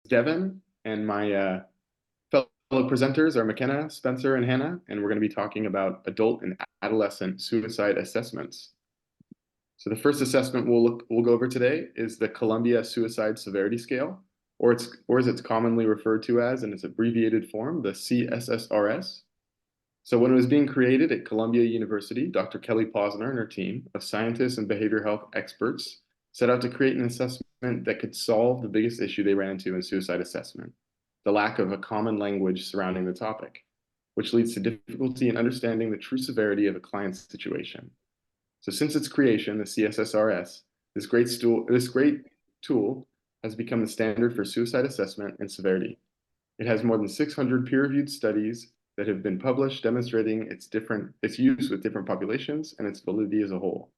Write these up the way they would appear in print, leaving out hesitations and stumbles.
Devin, and my fellow presenters are McKenna, Spencer, and Hannah, and we're going to be talking about adult and adolescent suicide assessments. So the first assessment we'll go over today is the Columbia Suicide Severity Scale, or as it's commonly referred to as in its abbreviated form, the C-SSRS. So when it was being created at Columbia University, Dr. Kelly Posner and her team of scientists and behavioral health experts set out to create an assessment that could solve the biggest issue they ran into in suicide assessment, the lack of a common language surrounding the topic, which leads to difficulty in understanding the true severity of a client's situation. So since its creation, the CSSRS, this great tool has become the standard for suicide assessment and severity. It has more than 600 peer-reviewed studies that have been published demonstrating its use with different populations and its validity as a whole.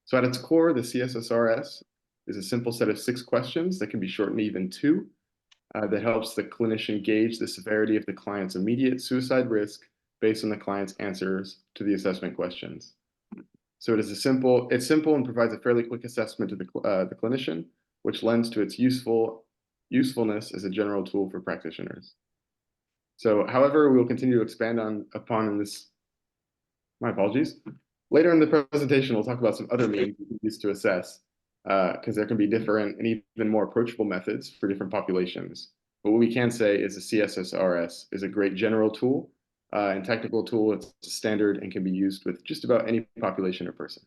So at its core, the CSSRS is a simple set of 6 questions that can be shortened to even 2 that helps the clinician gauge the severity of the client's immediate suicide risk based on the client's answers to the assessment questions. So it's simple and provides a fairly quick assessment to the clinician, which lends to its usefulness as a general tool for practitioners. So, however, we will continue to expand upon in this. My apologies. Later in the presentation, we'll talk about some other means we can use to assess, because there can be different and even more approachable methods for different populations. But what we can say is the CSSRS is a great general tool and technical tool. It's standard and can be used with just about any population or person.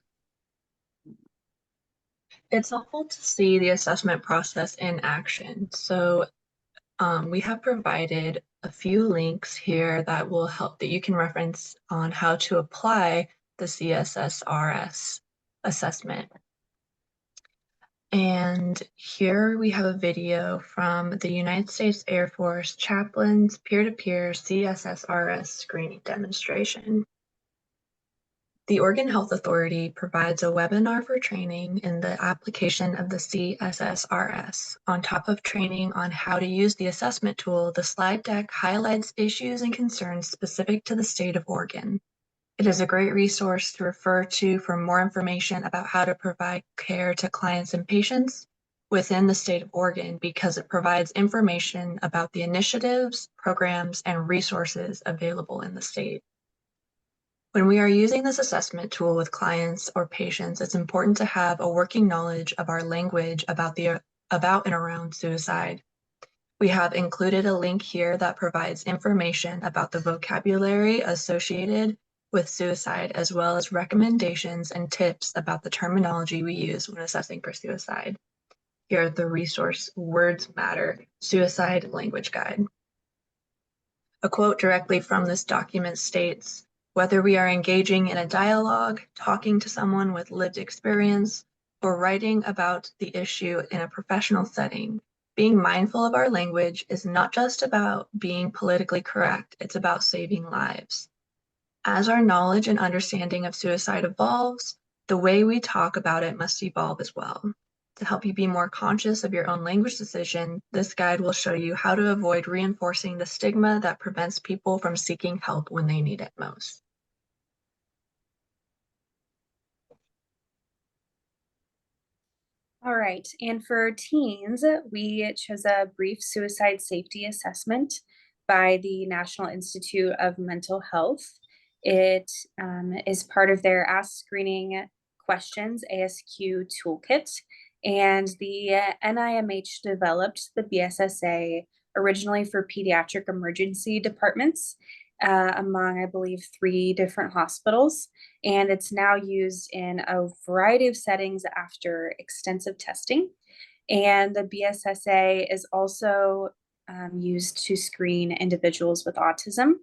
It's helpful to see the assessment process in action. So we have provided a few links here that will help that you can reference on how to apply the CSSRS assessment. And here we have a video from the United States Air Force Chaplains Peer-to-Peer CSSRS screening demonstration. The Oregon Health Authority provides a webinar for training in the application of the C-SSRS. On top of training on how to use the assessment tool, the slide deck highlights issues and concerns specific to the state of Oregon. It is a great resource to refer to for more information about how to provide care to clients and patients within the state of Oregon, because it provides information about the initiatives, programs, and resources available in the state. When we are using this assessment tool with clients or patients, it's important to have a working knowledge of our language about and around suicide. We have included a link here that provides information about the vocabulary associated with suicide, as well as recommendations and tips about the terminology we use when assessing for suicide. Here are the resource Words Matter Suicide Language Guide. A quote directly from this document states, "Whether we are engaging in a dialogue, talking to someone with lived experience, or writing about the issue in a professional setting, being mindful of our language is not just about being politically correct, it's about saving lives. As our knowledge and understanding of suicide evolves, the way we talk about it must evolve as well. To help you be more conscious of your own language decision, this guide will show you how to avoid reinforcing the stigma that prevents people from seeking help when they need it most." All right, and for teens, we chose a brief suicide safety assessment by the National Institute of Mental Health. It is part of their Ask Screening Questions ASQ toolkit, and the NIMH developed the BSSA originally for pediatric emergency departments among, I believe, 3 different hospitals. And it's now used in a variety of settings after extensive testing. And the BSSA is also used to screen individuals with autism,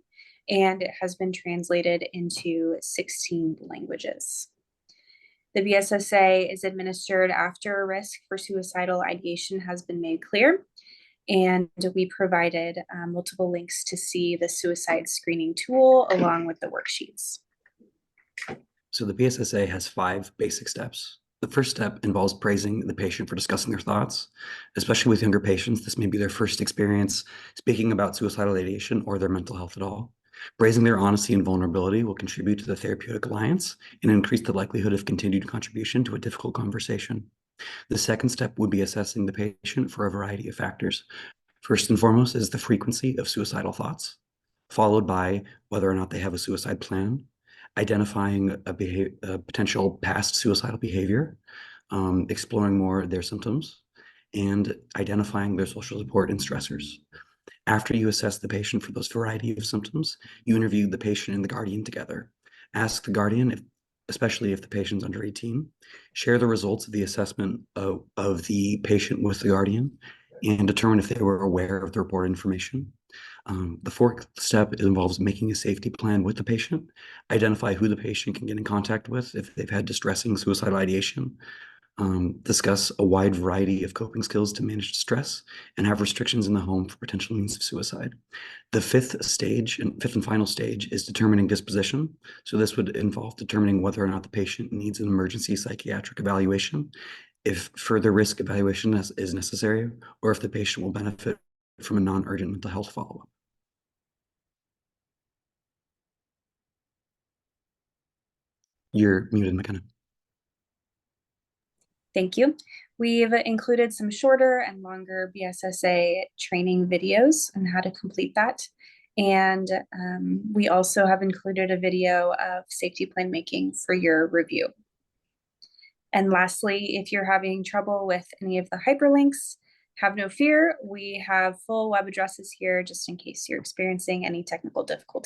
and it has been translated into 16 languages. The BSSA is administered after a risk for suicidal ideation has been made clear. And we provided multiple links to see the suicide screening tool along with the worksheets. So the BSSA has 5 basic steps. The first step involves praising the patient for discussing their thoughts. Especially with younger patients, this may be their first experience speaking about suicidal ideation or their mental health at all. Praising their honesty and vulnerability will contribute to the therapeutic alliance and increase the likelihood of continued contribution to a difficult conversation. The second step would be assessing the patient for a variety of factors. First and foremost is the frequency of suicidal thoughts, followed by whether or not they have a suicide plan, identifying a potential past suicidal behavior, exploring more their symptoms, and identifying their social support and stressors. After you assess the patient for those variety of symptoms, you interview the patient and the guardian together. Ask the guardian, especially if the patient's under 18, share the results of the assessment of the patient with the guardian and determine if they were aware of the reported information. The fourth step involves making a safety plan with the patient, identify who the patient can get in contact with if they've had distressing suicidal ideation, discuss a wide variety of coping skills to manage stress, and have restrictions in the home for potential means of suicide. The fifth and final stage is determining disposition. So this would involve determining whether or not the patient needs an emergency psychiatric evaluation, if further risk evaluation is necessary, or if the patient will benefit from a non-urgent mental health follow-up. You're muted, McKenna. Thank you. We've included some shorter and longer BSSA training videos on how to complete that. And we also have included a video of safety plan making for your review. And lastly, if you're having trouble with any of the hyperlinks, have no fear. We have full web addresses here just in case you're experiencing any technical difficulty.